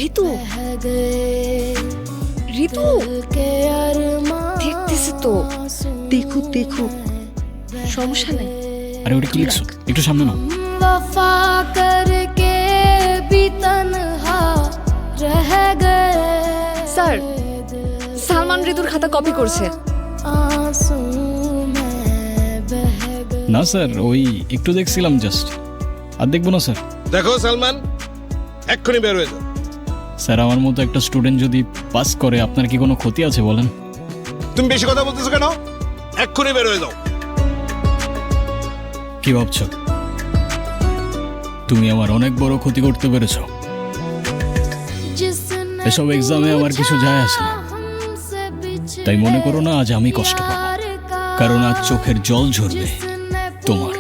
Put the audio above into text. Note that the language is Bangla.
ঋতু ঋতু দেখতেছি তো, দেখুক দেখুক, সমস্যা নেই। আরে ওটা কি লিখছো? একটু সামনে নাও। স্যার, সালমান ঋতুর খাতা কপি করছে। না স্যার, ওই একটু দেখছিলাম জাস্ট, আর দেখবো না স্যার। দেখো সালমান, এক্ষুনি বের হয়ে যাও। স্যার, আমার মতো একটা স্টুডেন্ট যদি পাস করে আপনার কি কোনো ক্ষতি আছে বলেন? তুমি বেশি কথা বলতেছো কেন? এক্ষুনি বের হয়ে যাও। কি ভাবছো? তুমি আমার অনেক বড় ক্ষতি করতে পেরেছ। এসব এক্সামে আমার কিছু যায় আসে না, তাই মনে করো না আজ আমি কষ্ট পাবো, কারণ আজ চোখের জল ঝরবে তোমার।